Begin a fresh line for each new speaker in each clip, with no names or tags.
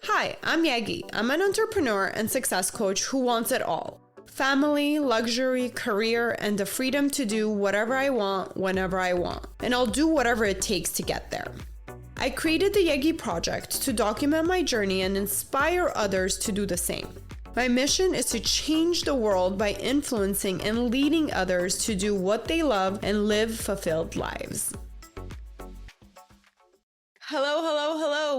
Hi, I'm Yegi. I'm an entrepreneur and success coach who wants it all: family, luxury, career, and the freedom to do whatever I want whenever I want. And I'll do whatever it takes to get there. I created the Yegi Project to document my journey and inspire others to do the same. My mission is to change the world by influencing and leading others to do what they love and live fulfilled lives. Hello.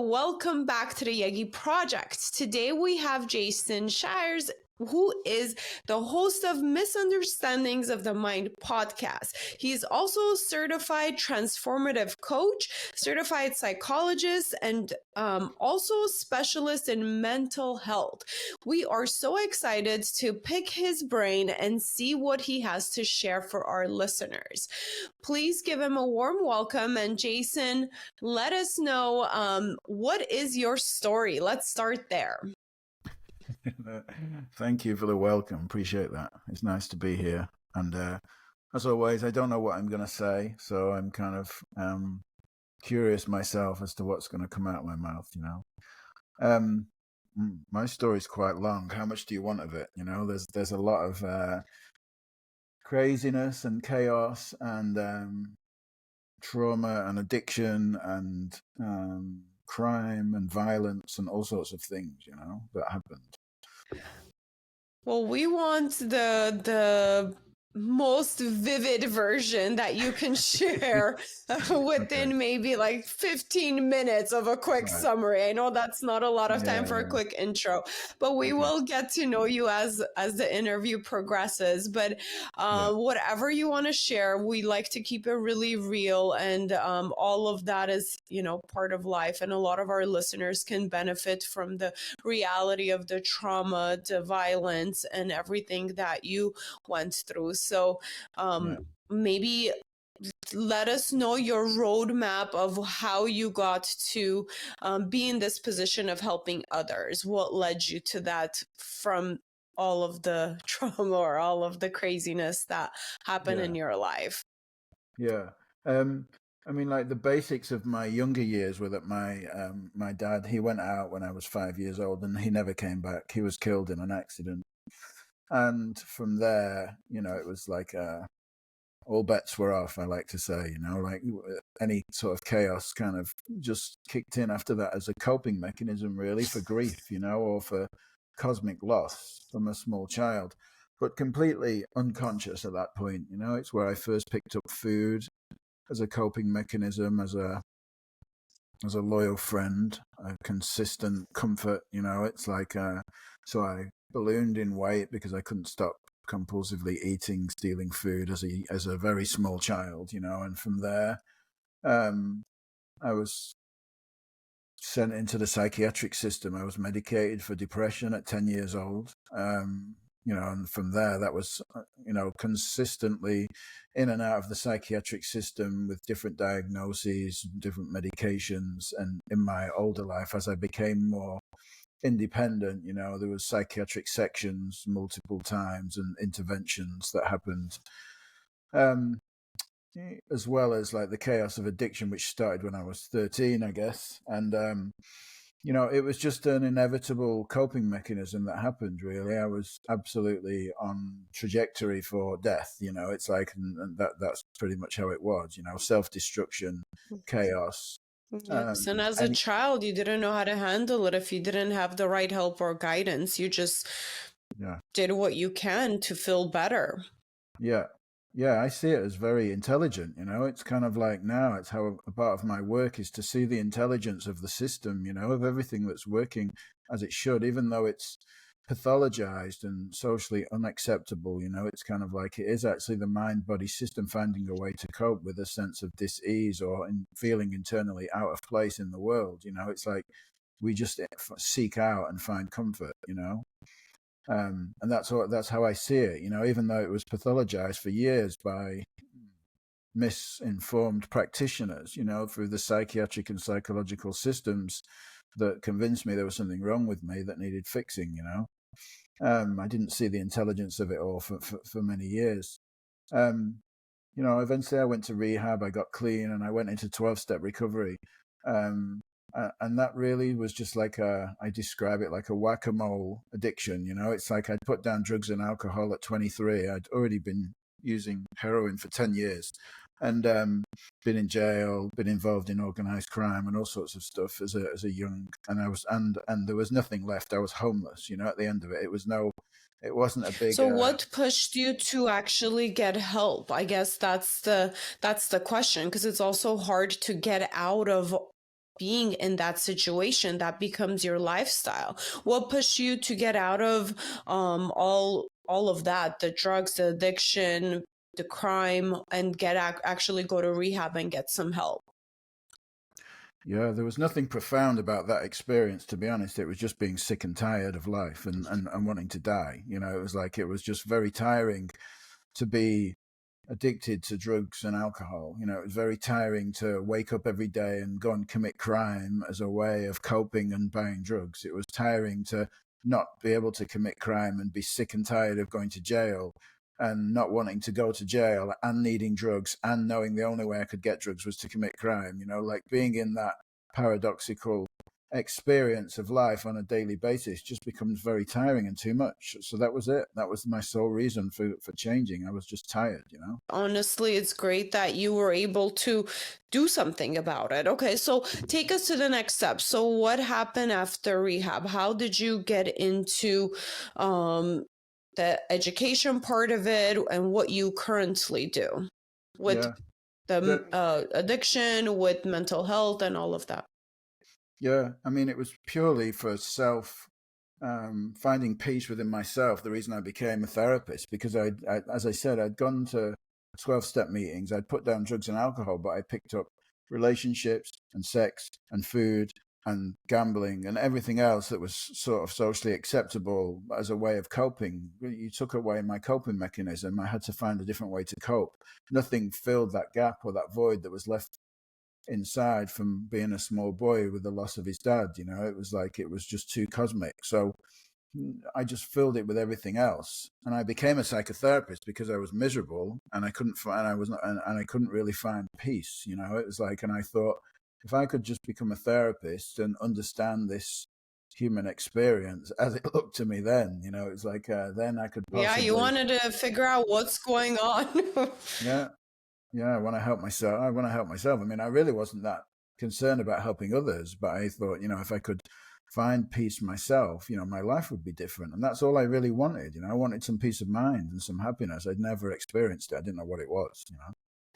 Welcome back to the Yegi Project. Today we have Shiers, who is the host of Misunderstandings of the Mind podcast. He's also a certified transformative coach, certified psychologist, and also a specialist in mental health. We are so excited to pick his brain and see what he has to share for our listeners. Please give him a warm welcome. And Jason, let us know what is your story? Let's start there.
Thank you for the welcome. Appreciate that. It's nice to be here. And as always, I don't know what I'm going to say, so I'm kind of curious myself as to what's going to come out of my mouth, My story's quite long. How much do you want of it? There's a lot of craziness and chaos and trauma and addiction and crime and violence and all sorts of things, that happened.
Well, we want the most vivid version that you can share within maybe like 15 minutes of a quick summary. I know that's not a lot of time for a quick intro, but we will get to know you as the interview progresses. But whatever you want to share, we like to keep it really real, and all of that is, part of life. And a lot of our listeners can benefit from the reality of the trauma, the violence, and everything that you went through. So maybe let us know your roadmap of how you got to be in this position of helping others. What led you to that from all of the trauma or all of the craziness that happened in your life?
Yeah. Like the basics of my younger years were that my dad, he went out when I was 5 years old and he never came back. He was killed in an accident. And from there, it was like all bets were off, I like to say, like any sort of chaos kind of just kicked in after that as a coping mechanism, really, for grief, or for cosmic loss from a small child, but completely unconscious at that point. It's where I first picked up food as a coping mechanism, as a loyal friend, a consistent comfort. It's like so I ballooned in weight because I couldn't stop compulsively eating, stealing food as a very small child, and from there I was sent into the psychiatric system. I was medicated for depression at 10 years old, and from there that was consistently in and out of the psychiatric system with different diagnoses, different medications. And in my older life, as I became more independent, there was psychiatric sections multiple times and interventions that happened, as well as like the chaos of addiction, which started when I was 13, I guess. And it was just an inevitable coping mechanism that happened, really. I was absolutely on trajectory for death. It's like, and that's pretty much how it was, self-destruction, chaos.
Yes, and as a child, you didn't know how to handle it. If you didn't have the right help or guidance, you just did what you can to feel better.
Yeah, I see it as very intelligent. It's kind of like now it's how a part of my work is to see the intelligence of the system, of everything that's working as it should, even though it's pathologized and socially unacceptable. It's kind of like it is actually the mind-body system finding a way to cope with a sense of dis-ease or feeling internally out of place in the world. It's like we just seek out and find comfort, and that's how I see it, even though it was pathologized for years by misinformed practitioners, through the psychiatric and psychological systems that convinced me there was something wrong with me that needed fixing. I didn't see the intelligence of it all for many years. Eventually I went to rehab, I got clean, and I went into 12-step recovery. And that really was just like I describe it like a whack-a-mole addiction. It's like I'd put down drugs and alcohol at 23. I'd already been using heroin for 10 years, and been in jail, been involved in organized crime and all sorts of stuff as a young, and there was nothing left. I was homeless, at the end of it. It wasn't a big
So what pushed you to actually get help? I guess that's the question, because it's also hard to get out of being in that situation that becomes your lifestyle. What pushed you to get out of all of that, the drugs, the addiction, the crime, and actually go to rehab and get some help?
Yeah, there was nothing profound about that experience, to be honest. It was just being sick and tired of life and wanting to die. It was just very tiring to be addicted to drugs and alcohol. It was very tiring to wake up every day and go and commit crime as a way of coping and buying drugs. It was tiring to not be able to commit crime and be sick and tired of going to jail and not wanting to go to jail and needing drugs and knowing the only way I could get drugs was to commit crime. Like being in that paradoxical experience of life on a daily basis just becomes very tiring and too much. So that was it. That was my sole reason for changing. I was just tired.
Honestly, it's great that you were able to do something about it. Okay, so take us to the next step. So what happened after rehab? How did you get into the education part of it, and what you currently do with
Yeah.
the addiction, with mental health and all of that?
Yeah, I mean, it was purely for finding peace within myself. The reason I became a therapist, because as I said, I'd gone to 12-step meetings. I'd put down drugs and alcohol, but I picked up relationships and sex and food and gambling and everything else that was sort of socially acceptable as a way of coping. You took away my coping mechanism. I had to find a different way to cope. Nothing filled that gap or that void that was left inside from being a small boy with the loss of his dad. It was just too cosmic. So I just filled it with everything else, and I became a psychotherapist because I was miserable and I couldn't find I was not and I couldn't really find peace. It was like, and I thought, if I could just become a therapist and understand this human experience as it looked to me then, it's like then I could
Yeah, you
possibly.
wanted to figure out what's going on.
Yeah. Yeah, I want to help myself. I mean, I really wasn't that concerned about helping others, but I thought, if I could find peace myself, my life would be different. And that's all I really wanted. I wanted some peace of mind and some happiness. I'd never experienced it. I didn't know what it was.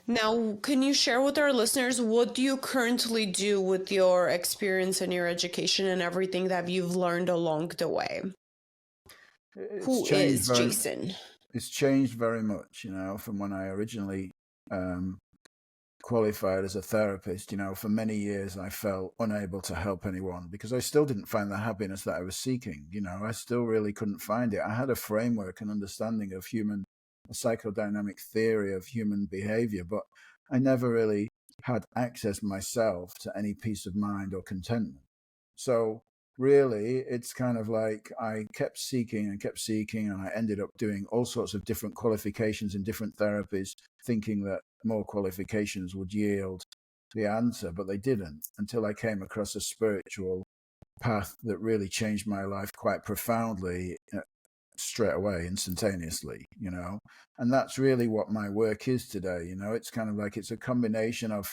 Now, can you share with our listeners, what do you currently do with your experience and your education and everything that you've learned along the way?
It's
Who
changed
is
very,
Jason?
it's changed very much, from when I originally um, qualified as a therapist. For many years I felt unable to help anyone because I still didn't find the happiness that I was seeking. I still really couldn't find it. I had a framework and understanding of a psychodynamic theory of human behavior, but I never really had access myself to any peace of mind or contentment. So really, it's kind of like I kept seeking and kept seeking, and I ended up doing all sorts of different qualifications in different therapies, thinking that more qualifications would yield the answer, but they didn't, until I came across a spiritual path that really changed my life quite profoundly, straight away, instantaneously. And that's really what my work is today. It's kind of like it's a combination of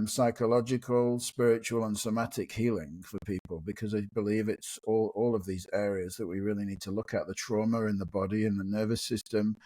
psychological, spiritual, and somatic healing for people, because I believe it's all of these areas that we really need to look at: the trauma in the body and the nervous system,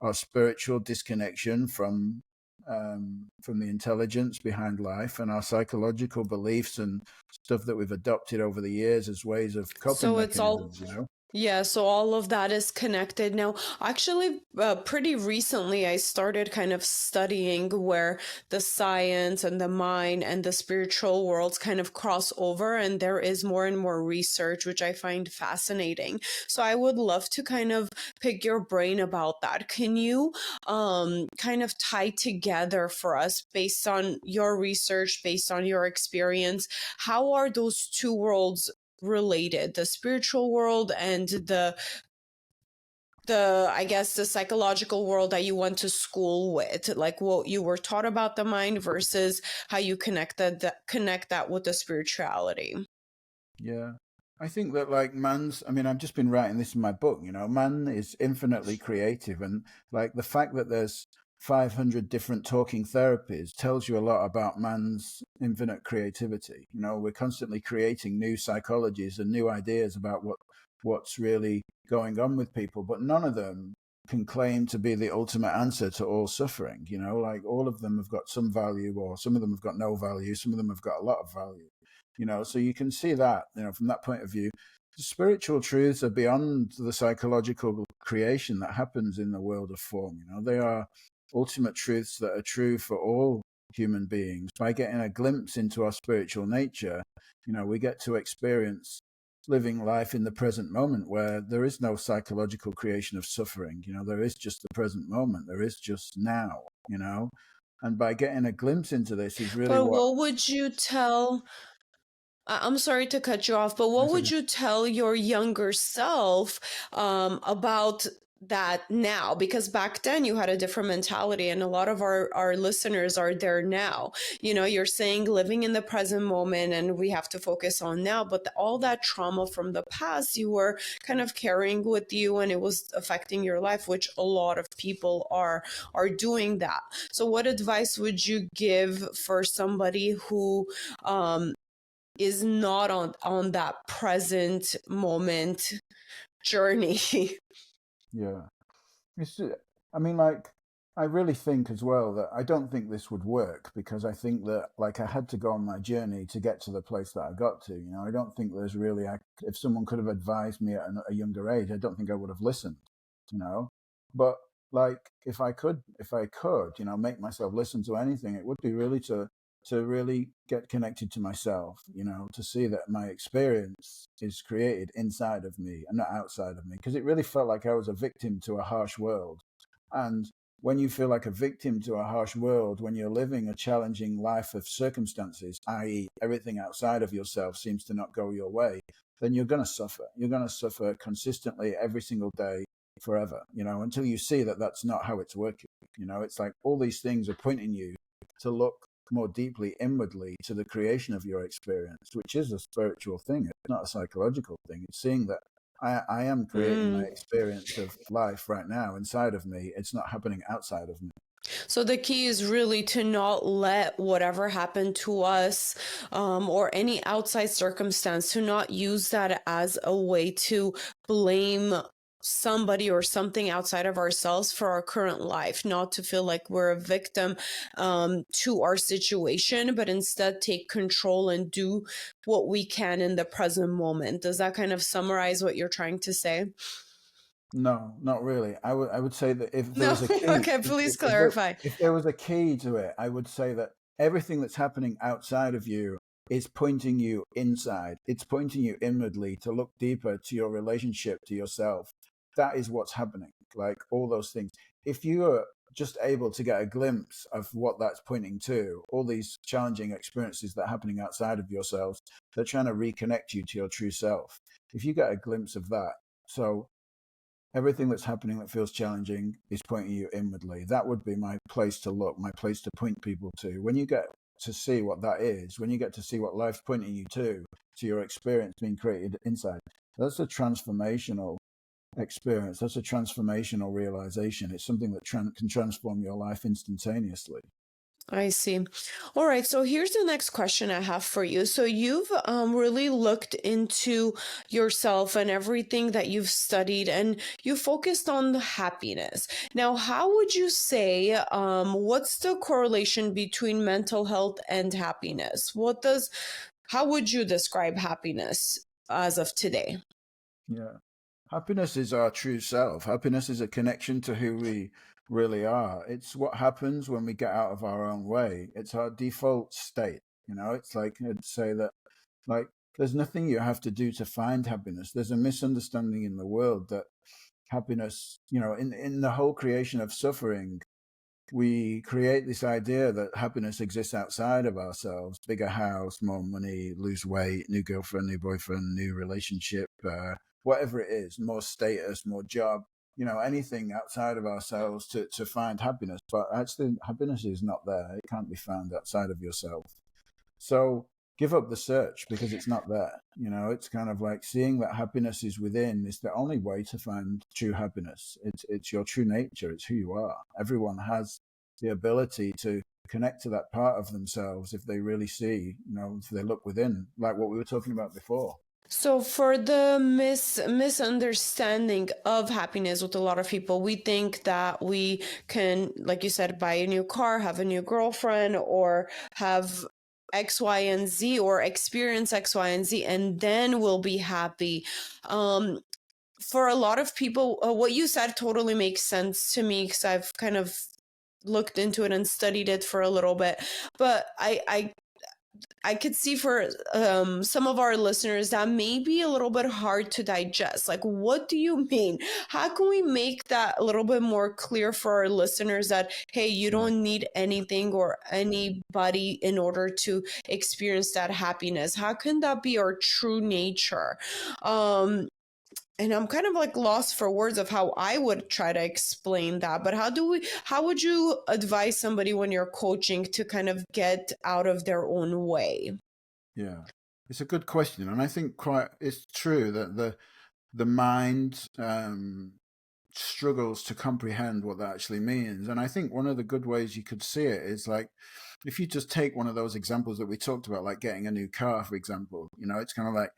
our spiritual disconnection from the intelligence behind life, and our psychological beliefs and stuff that we've adopted over the years as ways of coping
So it's all
mechanisms.
Yeah, so all of that is connected. Now, actually, pretty recently, I started kind of studying where the science and the mind and the spiritual worlds kind of cross over, and there is more and more research, which I find fascinating. So I would love to kind of pick your brain about that. Can you kind of tie together for us, based on your research, based on your experience, how are those two worlds related, the spiritual world and I guess the psychological world that you went to school with, like what you were taught about the mind versus how you connect that with the spirituality.
Yeah. I think that like I mean, I've just been writing this in my book, man is infinitely creative. And like the fact that there's 500 different talking therapies tells you a lot about man's infinite creativity. We're constantly creating new psychologies and new ideas about what's really going on with people, but none of them can claim to be the ultimate answer to all suffering. Like all of them have got some value, or some of them have got no value. Some of them have got a lot of value. So you can see that, from that point of view, the spiritual truths are beyond the psychological creation that happens in the world of form. They are ultimate truths that are true for all human beings. By getting a glimpse into our spiritual nature, we get to experience living life in the present moment, where there is no psychological creation of suffering. There is just the present moment. There is just now, and by getting a glimpse into this is really
But
what.
what would you tell I'm sorry to cut you off, but what would you tell your younger self about that now? Because back then you had a different mentality, and a lot of our listeners are there now. You're saying living in the present moment and we have to focus on now, but all that trauma from the past you were kind of carrying with you, and it was affecting your life, which a lot of people are doing that. So what advice would you give for somebody who is not on that present moment journey?
Yeah. I mean, like, I really think as well that I don't think this would work, because I think that, like, I had to go on my journey to get to the place that I got to. I don't think there's really, if someone could have advised me at a younger age, I don't think I would have listened, you know. But like, if I could, make myself listen to anything, it would be really to really get connected to myself, to see that my experience is created inside of me and not outside of me. Because it really felt like I was a victim to a harsh world. And when you feel like a victim to a harsh world, when you're living a challenging life of circumstances, i.e., everything outside of yourself seems to not go your way, then you're going to suffer. You're going to suffer consistently every single day forever, until you see that that's not how it's working. It's like all these things are pointing you to look more deeply inwardly to the creation of your experience, which is a spiritual thing. It's not a psychological thing. It's seeing that I am creating my experience of life right now inside of me. It's not happening outside of me.
So the key is really to not let whatever happened to us or any outside circumstance, to not use that as a way to blame somebody or something outside of ourselves for our current life, not to feel like we're a victim to our situation, but instead take control and do what we can in the present moment. Does that kind of summarize what you're trying to say?
No, not really. I would say that if there
No.
was a key,
Okay, please clarify.
if there was a key to it, I would say that everything that's happening outside of you is pointing you inside. It's pointing you inwardly to look deeper to your relationship to yourself. That is what's happening. Like all those things. If you are just able to get a glimpse of what that's pointing to, all these challenging experiences that are happening outside of yourselves, they're trying to reconnect you to your true self. If you get a glimpse of that, so everything that's happening that feels challenging is pointing you inwardly. That would be my place to look, my place to point people to. When you get to see what that is, when you get to see what life's pointing you to your experience being created inside, that's a transformational experience. That's a transformational realization. It's something that can transform your life instantaneously.
I see. All right. So here's the next question I have for you. So you've really looked into yourself and everything that you've studied, and you focused on the happiness. Now, how would you say, what's the correlation between mental health and happiness? How would you describe happiness as of today?
Yeah. Happiness is our true self. Happiness is a connection to who we really are. It's what happens when we get out of our own way. It's our default state. It's like I'd say that, like, there's nothing you have to do to find happiness. There's a misunderstanding in the world that happiness, in the whole creation of suffering, we create this idea that happiness exists outside of ourselves: bigger house, more money, lose weight, new girlfriend, new boyfriend, new relationship, whatever it is, more status, more job. anything outside of ourselves to find happiness. But actually, happiness is not there. It can't be found outside of yourself. So give up the search because it's not there. It's kind of like seeing that happiness is within is the only way to find true happiness. It's your true nature. It's who you are. Everyone has the ability to connect to that part of themselves if they really see, if they look within, like what we were talking about before.
So for the misunderstanding of happiness with a lot of people, we think that we can, like you said, buy a new car, have a new girlfriend, or have X, Y, and Z, or experience X, Y, and Z, and then we'll be happy. For a lot of people, what you said totally makes sense to me because I've kind of looked into it and studied it for a little bit. But I could see for some of our listeners that may be a little bit hard to digest. Like, what do you mean? How can we make that a little bit more clear for our listeners that, hey, you don't need anything or anybody in order to experience that happiness? How can that be our true nature? And I'm kind of like lost for words of how I would try to explain that. But how would you advise somebody when you're coaching to kind of get out of their own way?
Yeah, it's a good question. And I think it's true that the mind struggles to comprehend what that actually means. And I think one of the good ways you could see it is like, if you just take one of those examples that we talked about, like getting a new car, for example, it's kind of like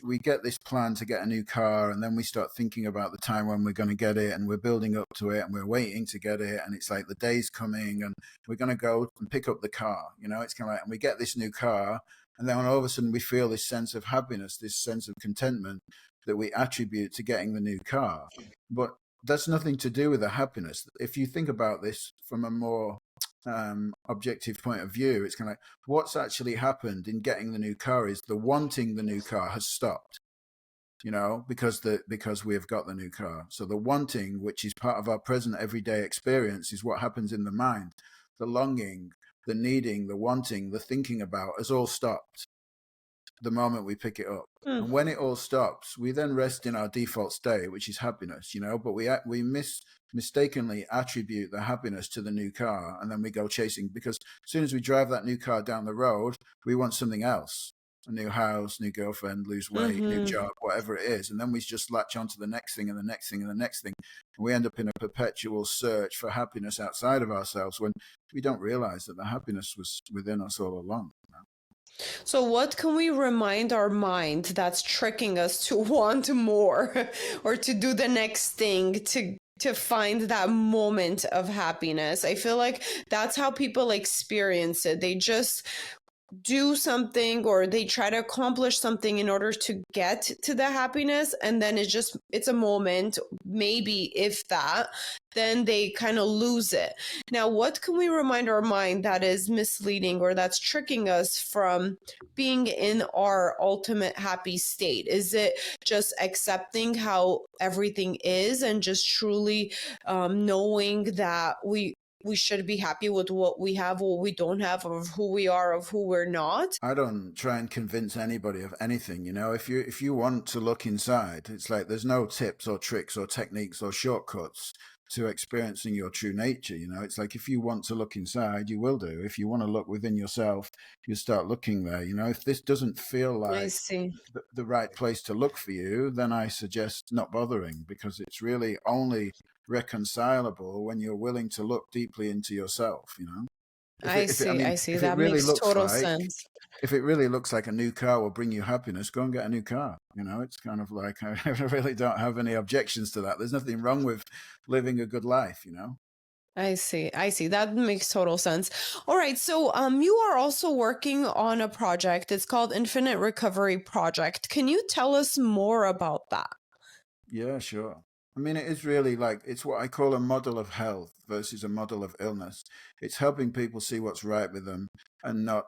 we get this plan to get a new car, and then we start thinking about the time when we're going to get it, and we're building up to it, and we're waiting to get it, and it's like the day's coming, and we're going to go and pick up the car. It's kind of like, and we get this new car, and then all of a sudden we feel this sense of happiness, this sense of contentment that we attribute to getting the new car. But that's nothing to do with the happiness. If you think about this from a more objective point of view, it's kind of like what's actually happened in getting the new car is the wanting the new car has stopped, because we have got the new car. So the wanting, which is part of our present everyday experience, is what happens in the mind. The longing, the needing, the wanting, the thinking about has all stopped the moment we pick it up. And when it all stops, we then rest in our default state, which is happiness, but we mistakenly attribute the happiness to the new car, and then we go chasing, because as soon as we drive that new car down the road, we want something else, a new house, new girlfriend, lose weight, new job, whatever it is. And then we just latch onto the next thing and the next thing and the next thing. And we end up in a perpetual search for happiness outside of ourselves when we don't realize that the happiness was within us all along.
So what can we remind our mind that's tricking us to want more or to do the next thing to find that moment of happiness? I feel like that's how people experience it. They just do something or they try to accomplish something in order to get to the happiness, and then it's a moment, maybe if that, then they kind of lose it. Now, what can we remind our mind that is misleading or that's tricking us from being in our ultimate happy state? Is it just accepting how everything is and just truly knowing that we should be happy with what we have, what we don't have, of who we are, of who we're not?
I don't try and convince anybody of anything. If you want to look inside, it's like there's no tips or tricks or techniques or shortcuts to experiencing your true nature. It's like if you want to look inside, you will do. If you want to look within yourself, you start looking there. If this doesn't feel
I
like
see.
the right place to look for you, then I suggest not bothering, because it's really only reconcilable when you're willing to look deeply into yourself.
I see.
If it
That
really
makes
looks
total
like
sense.
if it really looks like a new car will bring you happiness, go and get a new car. It's kind of like I really don't have any objections to that. There's nothing wrong with living a good life.
I see. That makes total sense. All right. So you are also working on a project. It's called Infinite Recovery Project. Can you tell us more about that?
Yeah, sure. I mean, it is really like, it's what I call a model of health versus a model of illness. It's helping people see what's right with them and not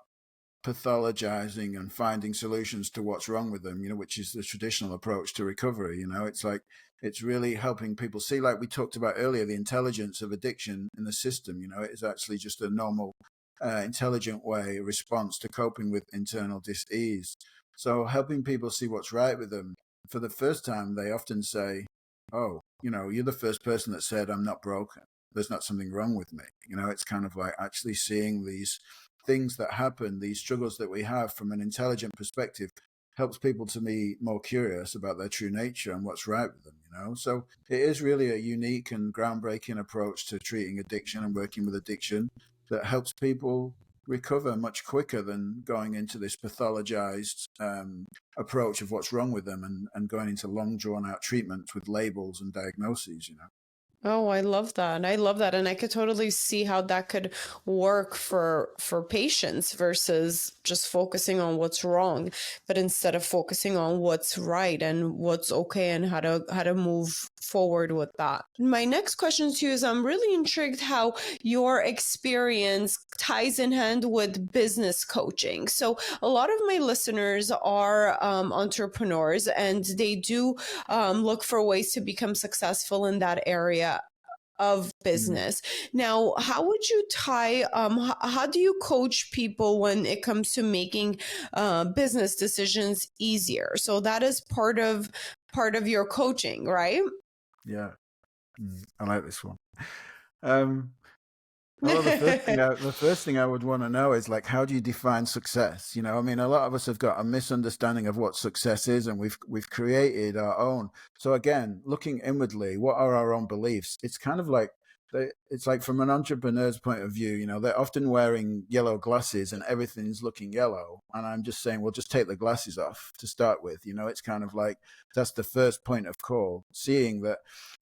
pathologizing and finding solutions to what's wrong with them, which is the traditional approach to recovery. It's like, it's really helping people see, like we talked about earlier, the intelligence of addiction in the system. It is actually just a normal, intelligent response to coping with internal dis-ease. So helping people see what's right with them. For the first time, they often say, oh, you're the first person that said I'm not broken. There's not something wrong with me. It's kind of like actually seeing these things that happen, these struggles that we have from an intelligent perspective helps people to be more curious about their true nature and what's right with them. So it is really a unique and groundbreaking approach to treating addiction and working with addiction that helps people recover much quicker than going into this pathologized approach of what's wrong with them and going into long drawn out treatments with labels and diagnoses.
Oh, I love that. I love that. And I could totally see how that could work for patients versus just focusing on what's wrong, but instead of focusing on what's right and what's okay and how to move forward with that. My next question to you is I'm really intrigued how your experience ties in hand with business coaching. So a lot of my listeners are entrepreneurs and they do look for ways to become successful in that area of business. Now, how would you tie, how do you coach people when it comes to making business decisions easier? So that is part of your coaching, right?
Yeah. I like this one. Well, the first thing I would want to know is like, how do you define success? I mean, a lot of us have got a misunderstanding of what success is, and we've created our own. So again, looking inwardly, what are our own beliefs? It's kind of like it's like from an entrepreneur's point of view, they're often wearing yellow glasses and everything's looking yellow. And I'm just saying, well, just take the glasses off to start with. It's kind of like that's the first point of call, seeing that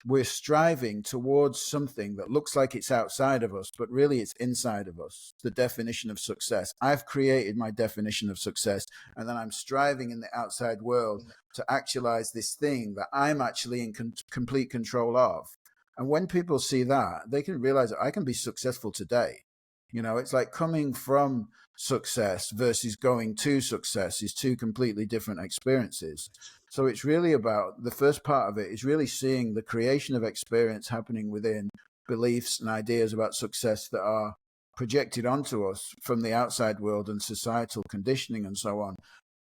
we're striving towards something that looks like it's outside of us, but really it's inside of us. The definition of success. I've created my definition of success, and then I'm striving in the outside world to actualize this thing that I'm actually in complete control of. And when people see that, they can realize that I can be successful today. It's like coming from success versus going to success is two completely different experiences. So it's really about the first part of it is really seeing the creation of experience happening within beliefs and ideas about success that are projected onto us from the outside world and societal conditioning and so on.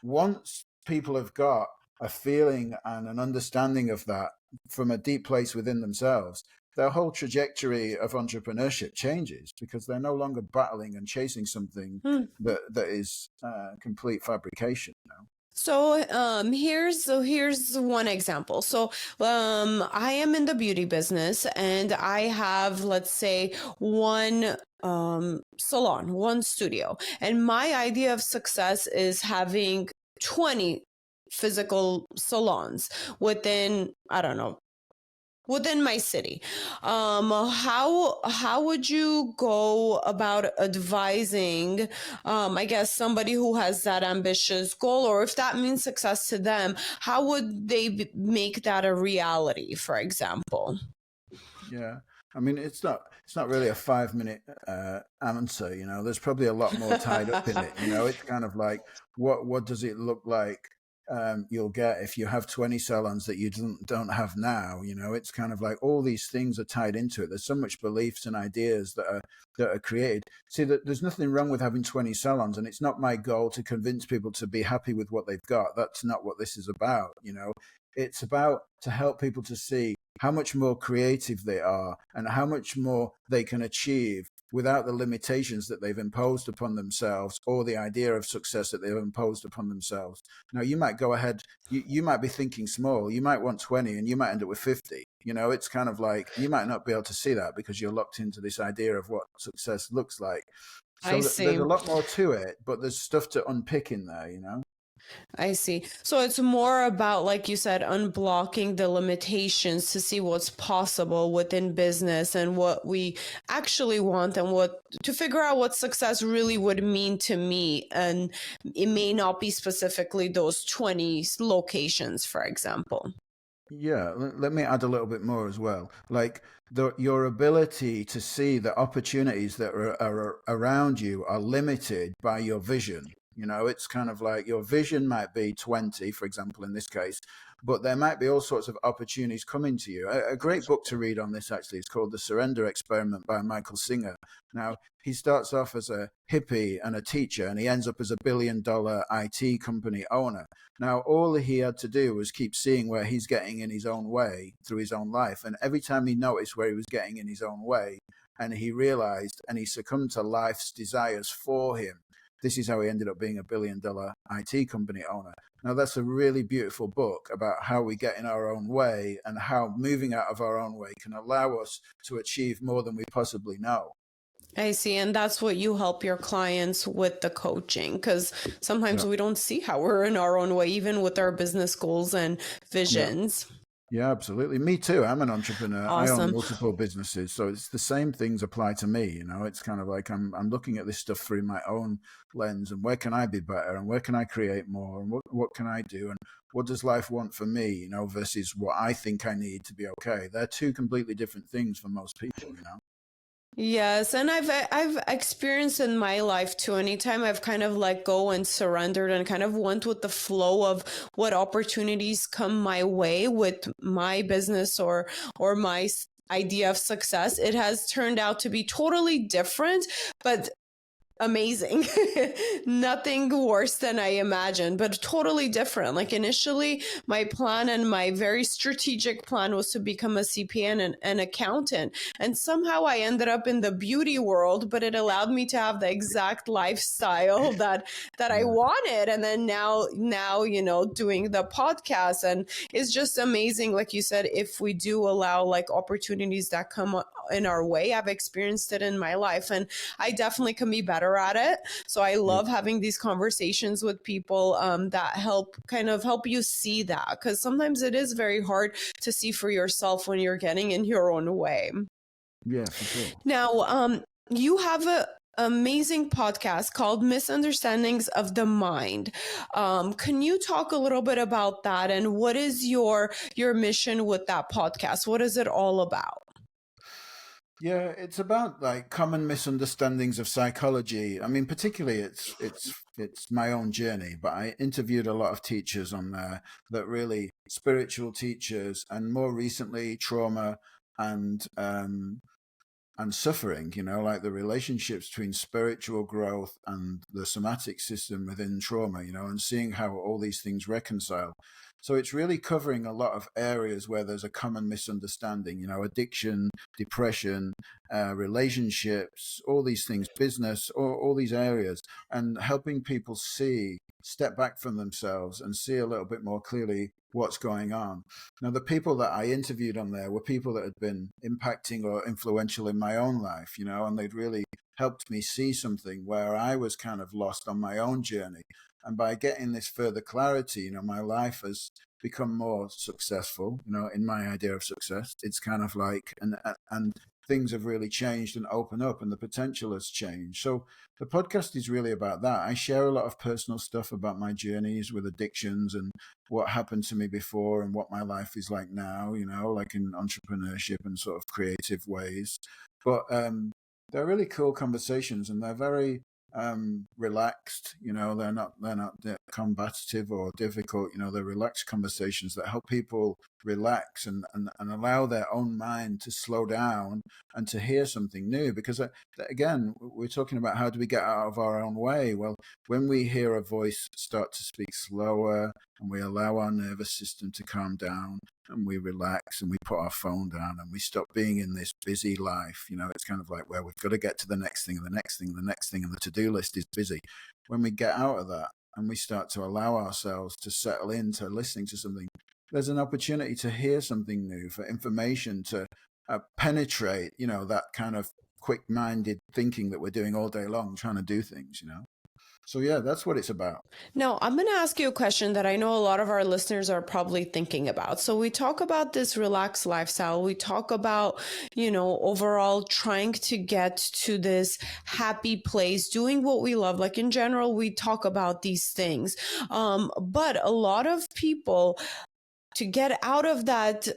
Once people have got a feeling and an understanding of that from a deep place within themselves, their whole trajectory of entrepreneurship changes because they're no longer battling and chasing something that is complete fabrication.
So here's one example. So I am in the beauty business and I have, let's say, one salon, one studio. And my idea of success is having 20 physical salons within, I don't know, within my city. How would you go about advising, I guess, somebody who has that ambitious goal, or if that means success to them, how would they make that a reality, for example?
Yeah. I mean, it's not really a 5-minute answer. There's probably a lot more tied up in it. It's kind of like, what does it look like you'll get if you have 20 salons that you don't have now? It's kind of like all these things are tied into it. There's so much beliefs and ideas that are created. See, that there's nothing wrong with having 20 salons, and it's not my goal to convince people to be happy with what they've got. That's not what this is about. It's about to help people to see how much more creative they are and how much more they can achieve without the limitations that they've imposed upon themselves or the idea of success that they've imposed upon themselves. Now, you might go ahead, you might be thinking small, you might want 20 and you might end up with 50. It's kind of like you might not be able to see that because you're locked into this idea of what success looks like. So there's a lot more to it, but there's stuff to unpick in there,
I see. So it's more about, like you said, unblocking the limitations to see what's possible within business and what we actually want and to figure out what success really would mean to me. And it may not be specifically those 20 locations, for example.
Yeah, let me add a little bit more as well. Like your ability to see the opportunities that are around you are limited by your vision. You know, it's kind of like your vision might be 20, for example, in this case, but there might be all sorts of opportunities coming to you. A great book to read on this actually is called The Surrender Experiment by Michael Singer. Now, he starts off as a hippie and a teacher, and he ends up as a billion-dollar IT company owner. Now, all he had to do was keep seeing where he's getting in his own way through his own life. And every time he noticed where he was getting in his own way, and he realized and he succumbed to life's desires for him, this is how he ended up being a billion-dollar IT company owner. Now, that's a really beautiful book about how we get in our own way and how moving out of our own way can allow us to achieve more than we possibly know.
I see. And that's what you help your clients with the coaching, because sometimes we don't see how we're in our own way, even with our business goals and visions.
Yeah, absolutely. Me too. I'm an entrepreneur.
Awesome.
I own multiple businesses. So it's the same things apply to me. You know, it's kind of like I'm looking at this stuff through my own lens, and where can I be better, and where can I create more, and what can I do, and what does life want for me, you know, versus what I think I need to be okay. They're two completely different things for most people, you know.
Yes, and I've experienced in my life too. Anytime I've kind of let go and surrendered and kind of went with the flow of what opportunities come my way with my business or my idea of success, it has turned out to be totally different, but amazing. Nothing worse than I imagined, but totally different. Like initially, my plan and my very strategic plan was to become a CPA and an accountant. And somehow I ended up in the beauty world, but it allowed me to have the exact lifestyle that I wanted. And then now, you know, doing the podcast, and it's just amazing. Like you said, if we do allow like opportunities that come in our way, I've experienced it in my life, and I definitely can be better at it. So I love having these conversations with people that help you see that, because sometimes it is very hard to see for yourself when you're getting in your own way.
Yeah, for sure.
Now, you have a amazing podcast called Misunderstandings of the Mind. Can you talk a little bit about that, and what is your mission with that podcast? What is it all about?
Yeah, it's about like common misunderstandings of psychology. I mean, particularly it's my own journey, but I interviewed a lot of teachers on there that really spiritual teachers, and more recently trauma and suffering, you know, like the relationships between spiritual growth and the somatic system within trauma, you know, and seeing how all these things reconcile. So it's really covering a lot of areas where there's a common misunderstanding, you know, addiction, depression, relationships, all these things, business, all these areas, and helping people step back from themselves and see a little bit more clearly what's going on. Now, the people that I interviewed on there were people that had been impacting or influential in my own life, you know, and they'd really helped me see something where I was kind of lost on my own journey. And by getting this further clarity, you know, my life has become more successful, you know, in my idea of success. It's kind of like, and things have really changed and opened up, and the potential has changed. So the podcast is really about that. I share a lot of personal stuff about my journeys with addictions and what happened to me before and what my life is like now, you know, like in entrepreneurship and sort of creative ways. But they're really cool conversations, and they're very relaxed, you know, they're not combative or difficult, you know, they're relaxed conversations that help people relax and allow their own mind to slow down and to hear something new. Because again, we're talking about how do we get out of our own way? Well, when we hear a voice start to speak slower and we allow our nervous system to calm down and we relax and we put our phone down and we stop being in this busy life, you know, it's kind of like where we've got to get to the next thing and the next thing and the next thing, and the to-do list is busy. When we get out of that and we start to allow ourselves to settle into listening to something, there's an opportunity to hear something new, for information to penetrate, you know, that kind of quick-minded thinking that we're doing all day long, trying to do things, you know. So yeah, that's what it's about.
Now, I'm going to ask you a question that I know a lot of our listeners are probably thinking about. So we talk about this relaxed lifestyle. We talk about, you know, overall trying to get to this happy place, doing what we love. Like in general, we talk about these things. But a lot of people get out of that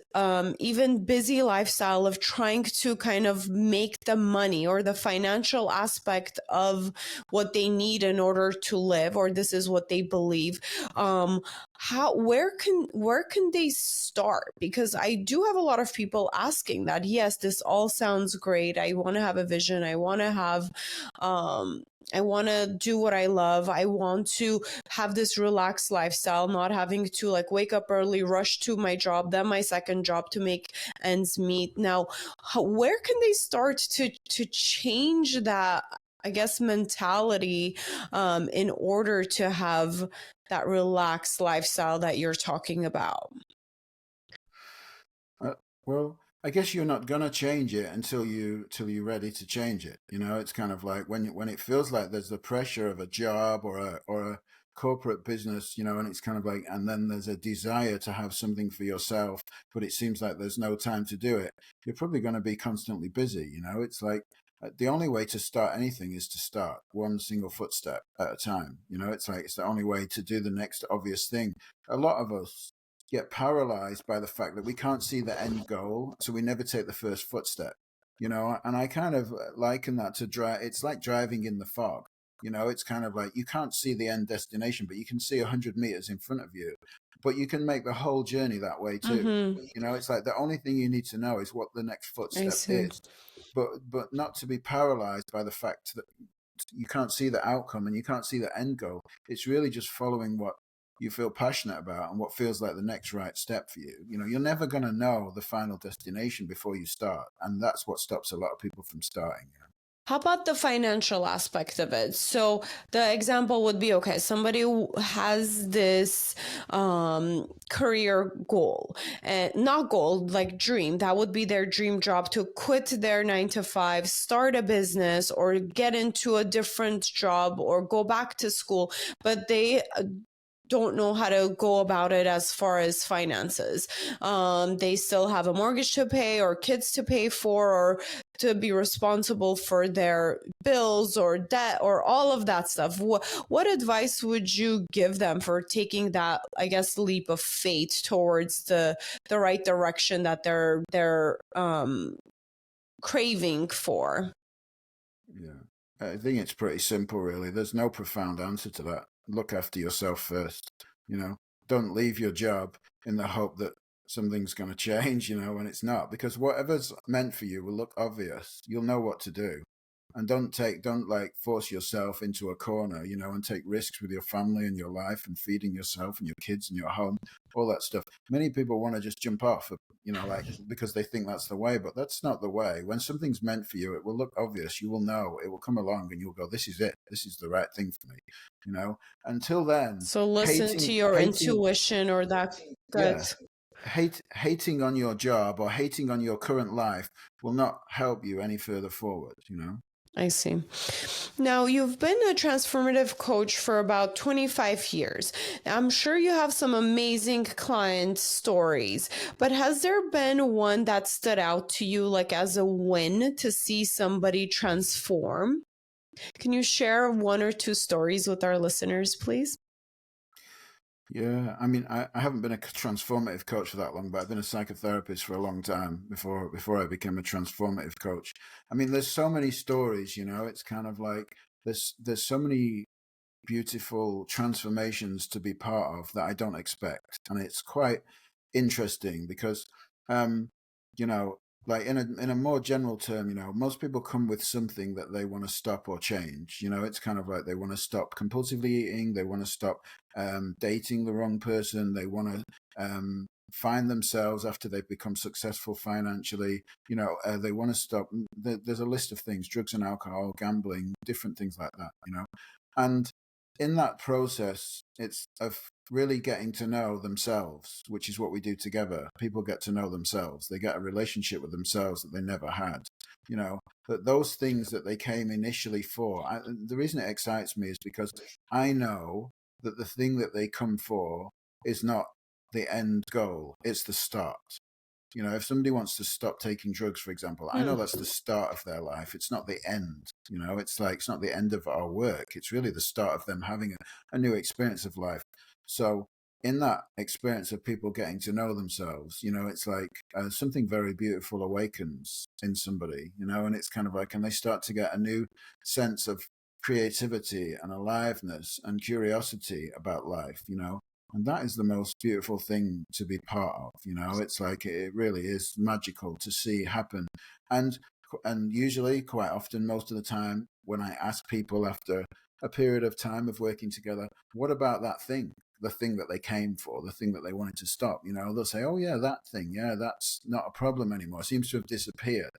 even busy lifestyle of trying to kind of make the money or the financial aspect of what they need in order to live, or this is what they believe, where can they start? Because I do have a lot of people asking that. Yes, this all sounds great. I want to have a vision. I want to have I want to do what I love. I want to have this relaxed lifestyle, not having to like wake up early, rush to my job, then my second job to make ends meet. Now, where can they start to change that, I guess, mentality in order to have that relaxed lifestyle that you're talking about?
Well, I guess you're not gonna change it until you're ready to change it. It's kind of like when it feels like there's the pressure of a job or a corporate business, and it's kind of like, and then there's a desire to have something for yourself, but it seems like there's no time to do it. You're probably going to be constantly busy. It's like the only way to start anything is to start one single footstep at a time. It's like it's the only way to do the next obvious thing. A lot of us get paralyzed by the fact that we can't see the end goal, so we never take the first footstep. And I kind of liken that to drive. It's like driving in the fog. It's kind of like you can't see the end destination, but you can see 100 meters in front of you. But you can make the whole journey that way too.
Mm-hmm.
It's like the only thing you need to know is what the next
I
footstep
see.
is. But not to be paralyzed by the fact that you can't see the outcome and you can't see the end goal. It's really just following what you feel passionate about and what feels like the next right step for you. You're never going to know the final destination before you start. And that's what stops a lot of people from starting.
How about the financial aspect of it? So the example would be, okay, somebody has this career goal, and not goal, like dream. That would be their dream job, to quit their 9 to 5, start a business, or get into a different job, or go back to school. But they don't know how to go about it as far as finances. They still have a mortgage to pay, or kids to pay for, or to be responsible for their bills or debt or all of that stuff. What advice would you give them for taking that, I guess, leap of faith towards the right direction that they're craving for?
Yeah. I think it's pretty simple, really. There's no profound answer to that. Look after yourself first. Don't leave your job in the hope that something's going to change, when it's not, because whatever's meant for you will look obvious. You'll know what to do. And don't like force yourself into a corner, and take risks with your family and your life and feeding yourself and your kids and your home, all that stuff. Many people want to just jump off, like because they think that's the way, but that's not the way. When something's meant for you, it will look obvious. You will know, it will come along and you'll go, this is it. This is the right thing for me, Until then,
So listen to your intuition, or that.
yeah, hating on your job or hating on your current life will not help you any further forward.
I see. Now, you've been a transformative coach for about 25 years. I'm sure you have some amazing client stories, but has there been one that stood out to you, like as a win to see somebody transform? Can you share 1 or 2 stories with our listeners, please?
Yeah, I mean, I haven't been a transformative coach for that long, but I've been a psychotherapist for a long time before I became a transformative coach. I mean, there's so many stories, it's kind of like there's so many beautiful transformations to be part of that I don't expect. And it's quite interesting because, um, you know, like in a more general term, most people come with something that they want to stop or change. It's kind of like they want to stop compulsively eating, they want to stop dating the wrong person, they want to find themselves after they've become successful financially. They want to stop. There's a list of things: drugs and alcohol, gambling, different things like that. And in that process, it's of really getting to know themselves, which is what we do together. People get to know themselves. They get a relationship with themselves that they never had. That those things that they came initially for. The reason it excites me is because I know that the thing that they come for is not the end goal. It's the start. If somebody wants to stop taking drugs, for example, I know that's the start of their life. It's not the end. It's like, it's not the end of our work. It's really the start of them having a new experience of life. So in that experience of people getting to know themselves, it's like something very beautiful awakens in somebody, and it's kind of like, and they start to get a new sense of creativity and aliveness and curiosity about life, and that is the most beautiful thing to be part of. It's like it really is magical to see happen. And usually, quite often, most of the time, when I ask people after a period of time of working together, what about that thing? The thing that they came for, the thing that they wanted to stop, they'll say, oh yeah, that thing, yeah, that's not a problem anymore. It seems to have disappeared,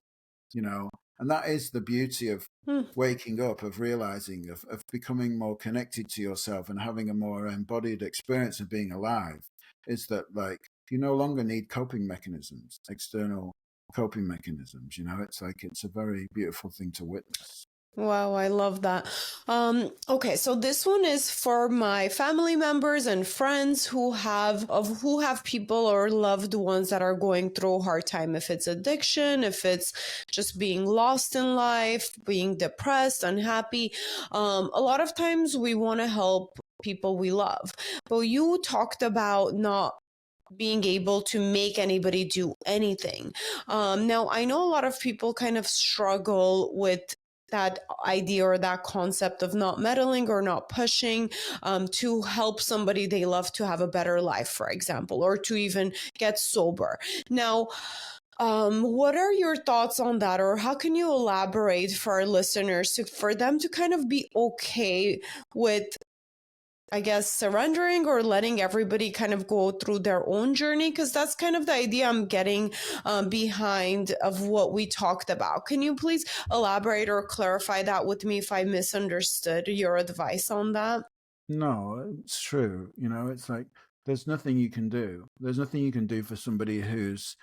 and that is the beauty of
Hmm.
waking up, of realizing, of becoming more connected to yourself and having a more embodied experience of being alive, is that like you no longer need coping mechanisms, external coping mechanisms. It's like it's a very beautiful thing to witness.
Wow, I love that. Okay, so this one is for my family members and friends who have people or loved ones that are going through a hard time. If it's addiction, if it's just being lost in life, being depressed, unhappy. A lot of times we want to help people we love. But you talked about not being able to make anybody do anything. Now, I know a lot of people kind of struggle with that idea or that concept of not meddling or not pushing to help somebody they love to have a better life, for example, or to even get sober. Now, what are your thoughts on that, or how can you elaborate for our listeners for them to kind of be okay with, I guess, surrendering or letting everybody kind of go through their own journey? Because that's kind of the idea I'm getting behind of what we talked about. Can you please elaborate or clarify that with me if I misunderstood your advice on that?
No, it's true. It's like there's nothing you can do. There's nothing you can do for somebody who's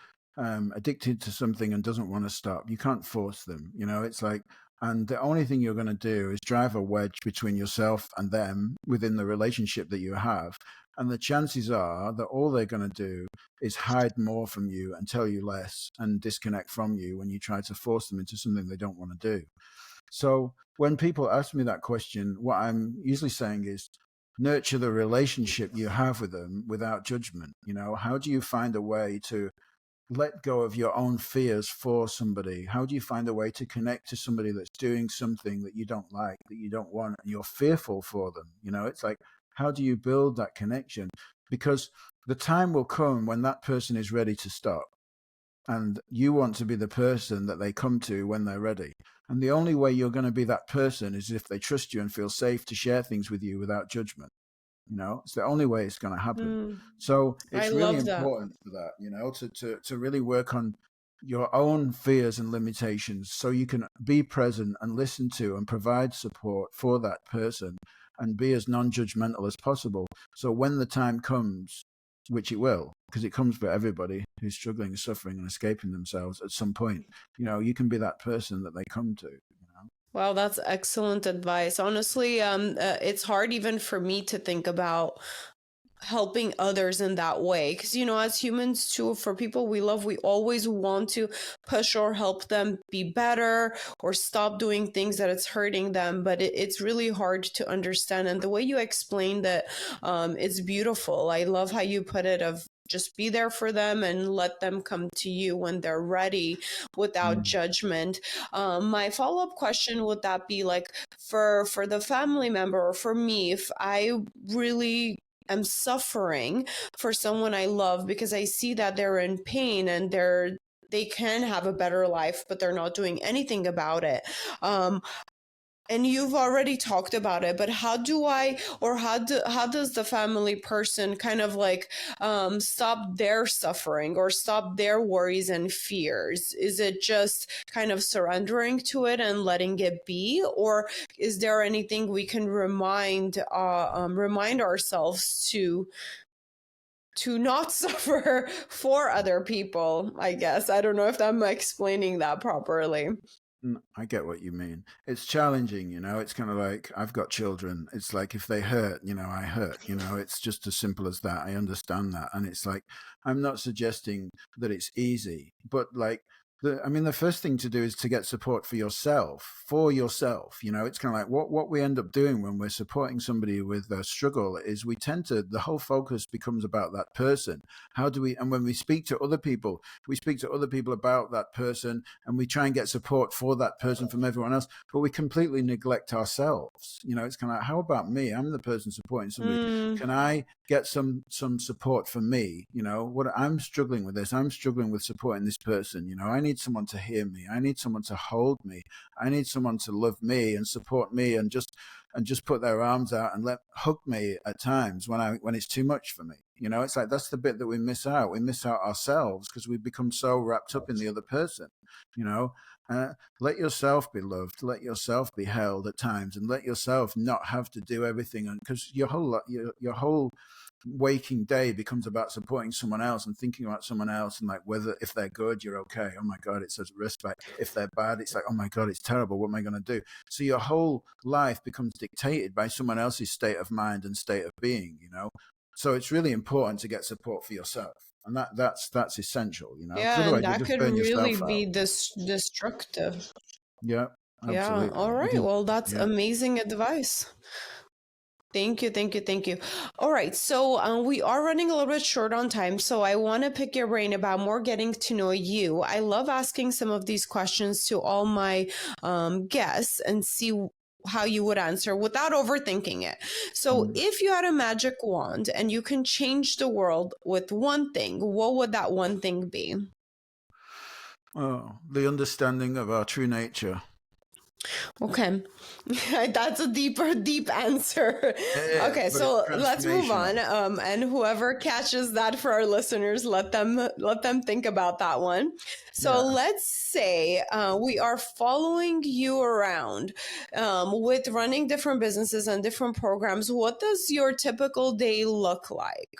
addicted to something and doesn't want to stop. You can't force them. It's like, and the only thing you're going to do is drive a wedge between yourself and them within the relationship that you have. And the chances are that all they're going to do is hide more from you and tell you less and disconnect from you when you try to force them into something they don't want to do. So when people ask me that question, what I'm usually saying is nurture the relationship you have with them without judgment. How do you find a way to let go of your own fears for somebody? How do you find a way to connect to somebody that's doing something that you don't like, that you don't want, and you're fearful for them? It's like, how do you build that connection? Because the time will come when that person is ready to stop. And you want to be the person that they come to when they're ready. And the only way you're going to be that person is if they trust you and feel safe to share things with you without judgment. It's the only way it's going to happen. So
I
it's really
love that.
important for that, to really work on your own fears and limitations so you can be present and listen to and provide support for that person and be as non-judgmental as possible. So when the time comes, which it will, because it comes for everybody who's struggling, suffering, and escaping themselves at some point, you can be that person that they come to.
Wow, that's excellent advice. Honestly, it's hard even for me to think about helping others in that way, because as humans too, for people we love, we always want to push or help them be better or stop doing things that it's hurting them, but it's really hard to understand. And the way you explained it, it's beautiful. I love how you put it, of just be there for them and let them come to you when they're ready without judgment. My follow-up question would that be like, for the family member or for me, if I really am suffering for someone I love because I see that they're in pain and they can have a better life, but they're not doing anything about it. And you've already talked about it, but how does the family person kind of like stop their suffering or stop their worries and fears? Is it just kind of surrendering to it and letting it be, or is there anything we can remind ourselves to not suffer for other people? I guess I don't know if I'm explaining that properly.
I get what you mean. It's challenging, it's kind of like I've got children. It's like if they hurt, I hurt, it's just as simple as that. I understand that. And it's like, I'm not suggesting that it's easy, but like The first thing to do is to get support for yourself, You know, it's kind of like what we end up doing when we're supporting somebody with a struggle is the whole focus becomes about that person. And when we speak to other people, we speak to other people about that person and we try and get support for that person from everyone else, but we completely neglect ourselves. You know, it's kind of like, how about me? I'm the person supporting somebody.
Mm,
Can I get some support for me? You know, what I'm struggling with this. I'm struggling with supporting this person. You know, I need someone to hear me. I need someone to hold me. I need someone to love me and support me and just put their arms out and hug me at times when it's too much for me. You know, it's like that's the bit that we miss out. We miss out ourselves because we become so wrapped up in the other person. You know, let yourself be loved, let yourself be held at times, and let yourself not have to do everything. And because your whole waking day becomes about supporting someone else and thinking about someone else and like whether if they're good you're okay, oh my god, it's a respect. If they're bad, it's like, oh my god, it's terrible, what am I going to do? So your whole life becomes dictated by someone else's state of mind and state of being, you know. So it's really important to get support for yourself, and that's essential, you know, because
yeah, and
otherwise you'll
that
just
could
burn
really
yourself
be
out.
destructive.
Yeah,
Yeah.
absolutely.
All right. Well, that's
Yeah.
amazing advice. Thank you, thank you, thank you. All right, so we are running a little bit short on time, so I want to pick your brain about more getting to know you. I love asking some of these questions to all my guests and see how you would answer without overthinking it. So,
Mm.
if you had a magic wand and you can change the world with one thing, what would that one thing be?
Oh, the understanding of our true nature.
Okay. That's a deep answer.
It is,
Okay,
but it's
so let's move on.
transformational.
And whoever catches that for our listeners, let them think about that one. So
Yeah.
let's say we are following you around with running different businesses and different programs. What does your typical day look like?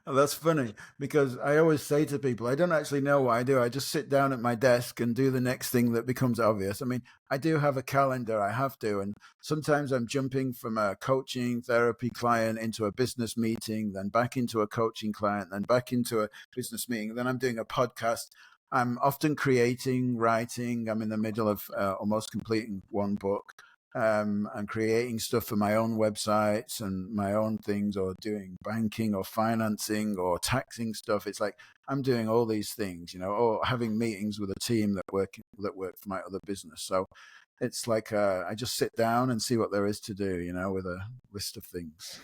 That's funny because I always say to people, I don't actually know what I do. I just sit down at my desk and do the next thing that becomes obvious. I mean, I do have a calendar, I have to. And sometimes I'm jumping from a coaching therapy client into a business meeting, then back into a coaching client, then back into a business meeting. Then I'm doing a podcast. I'm often creating, writing. I'm in the middle of almost completing one book, and creating stuff for my own websites and my own things, or doing banking or financing or taxing stuff. It's like I'm doing all these things, you know, or having meetings with a team that work for my other business. So it's like I just sit down and see what there is to do, you know, with a list of things.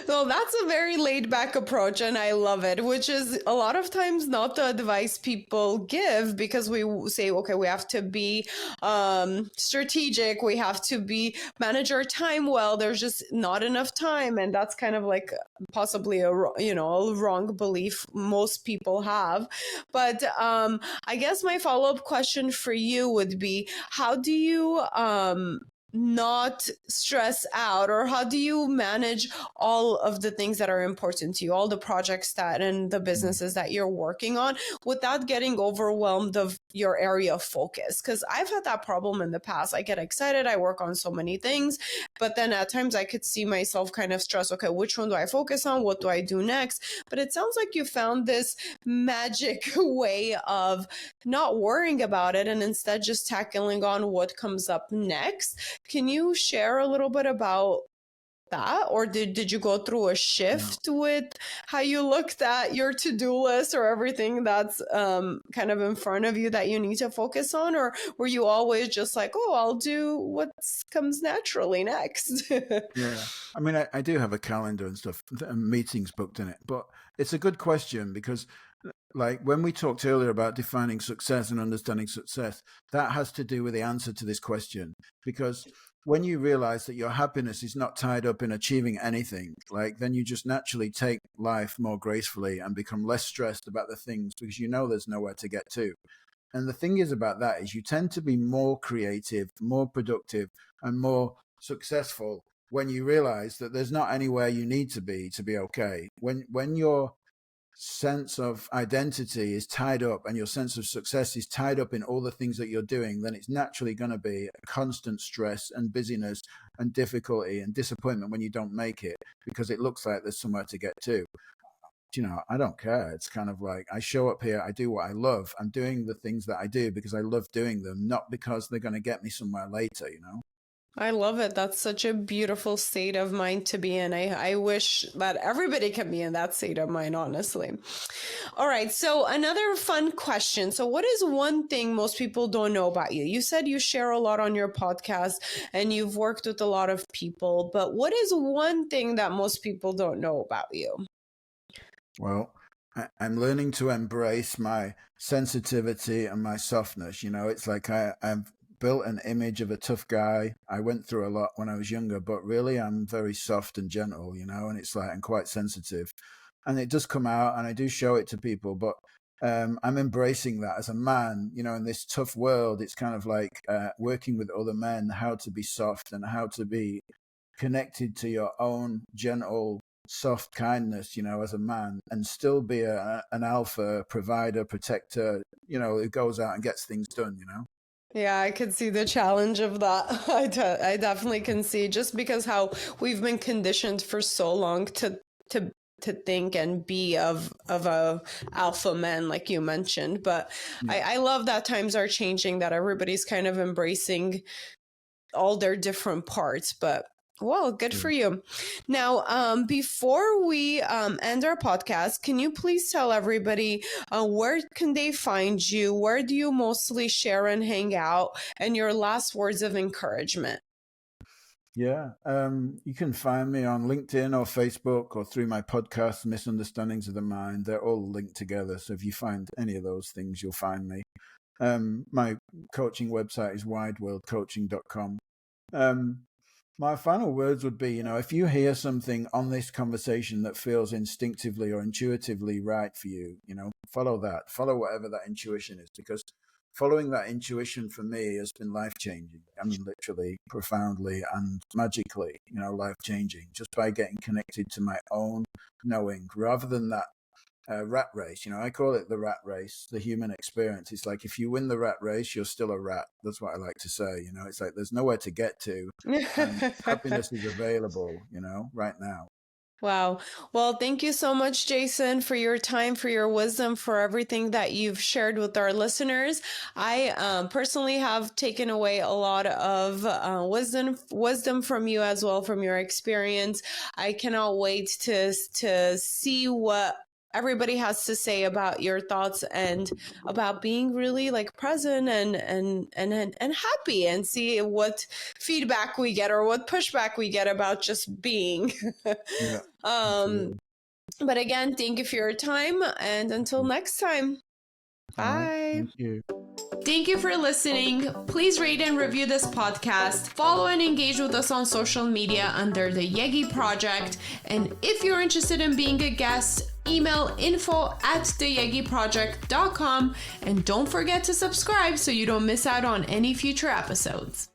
Well, that's a very laid back approach, and I love it, which is a lot of times not the advice people give because we say, okay, we have to be strategic, we have to be manage our time well. There's just not enough time, and that's kind of like possibly a wrong belief most people have. But I guess my follow up question for you would be, how do you not stress out, or how do you manage all of the things that are important to you, all the projects that and the
Mm.
businesses that you're working on, without getting overwhelmed of your area of focus? Because I've had that problem in the past. I get excited, I work on so many things, but then at times I could see myself kind of stressed. Okay, which one do I focus on? What do I do next? But it sounds like you found this magic way of not worrying about it and instead just tackling on what comes up next. Can you share a little bit about that? Or did you go through a
Yeah.
shift with how you looked at your to-do list or everything that's kind of in front of you that you need to focus on? Or were you always just like, oh, I'll do what comes naturally next?
Yeah. I mean, I do have a calendar and stuff, and meetings booked in it, but it's a good question because, like, when we talked earlier about defining success and understanding success, that has to do with the answer to this question. Because when you realize that your happiness is not tied up in achieving anything, like, then you just naturally take life more gracefully and become less stressed about the things because you know there's nowhere to get to. And the thing is about that is you tend to be more creative, more productive, and more successful when you realize that there's not anywhere you need to be okay. When your sense of identity is tied up and your sense of success is tied up in all the things that you're doing, then it's naturally going to be a constant stress and busyness and difficulty and disappointment when you don't make it because it looks like there's somewhere to get to. I don't care. It's kind of like I show up here, I do what I love. I'm doing the things that I do because I love doing them, not because they're going to get me somewhere later.
I love it. That's such a beautiful state of mind to be in. I wish that everybody can be in that state of mind, honestly. All right. So another fun question. So what is one thing most people don't know about you? You said you share a lot on your podcast and you've worked with a lot of people, but what is one thing that most people don't know about you?
Well, I'm learning to embrace my sensitivity and my softness. It's like I've built an image of a tough guy. I went through a lot when I was younger, but really I'm very soft and gentle, and it's like I'm quite sensitive. And it does come out and I do show it to people, but I'm embracing that as a man, in this tough world. It's kind of like working with other men, how to be soft and how to be connected to your own gentle, soft kindness, as a man, and still be an alpha provider, protector, who goes out and gets things done.
Yeah, I could see the challenge of that. I definitely can see, just because how we've been conditioned for so long to think and be of a alpha man, like you mentioned. But I love that times are changing, that everybody's kind of embracing all their different parts. But well, good for you. Now, before we end our podcast, can you please tell everybody where can they find you? Where do you mostly share and hang out? And your last words of encouragement.
Yeah, you can find me on LinkedIn or Facebook or through my podcast, Misunderstandings of the Mind. They're all linked together. So if you find any of those things, you'll find me. My coaching website is wideworldcoaching.com. My final words would be, if you hear something on this conversation that feels instinctively or intuitively right for you, follow that, follow whatever that intuition is, because following that intuition for me has been life-changing. I mean, literally, profoundly and magically, life-changing, just by getting connected to my own knowing rather than that rat race. I call it the rat race, the human experience. It's like if you win the rat race, you're still a rat. That's what I like to say. It's like there's nowhere to get to, and happiness is available, right now.
Wow. Well, thank you so much, Jason, for your time, for your wisdom, for everything that you've shared with our listeners. I personally have taken away a lot of wisdom from you as well, from your experience. I cannot wait to see what everybody has to say about your thoughts and about being really like present and happy, and see what feedback we get or what pushback we get about just being.
Yeah.
But again, thank you for your time, and until next time, bye.
Right, thank you.
Thank you for listening. Please rate and review this podcast. Follow and engage with us on social media under the Yegi Project. And if you're interested in being a guest, email info@theyegiproject.com. And don't forget to subscribe so you don't miss out on any future episodes.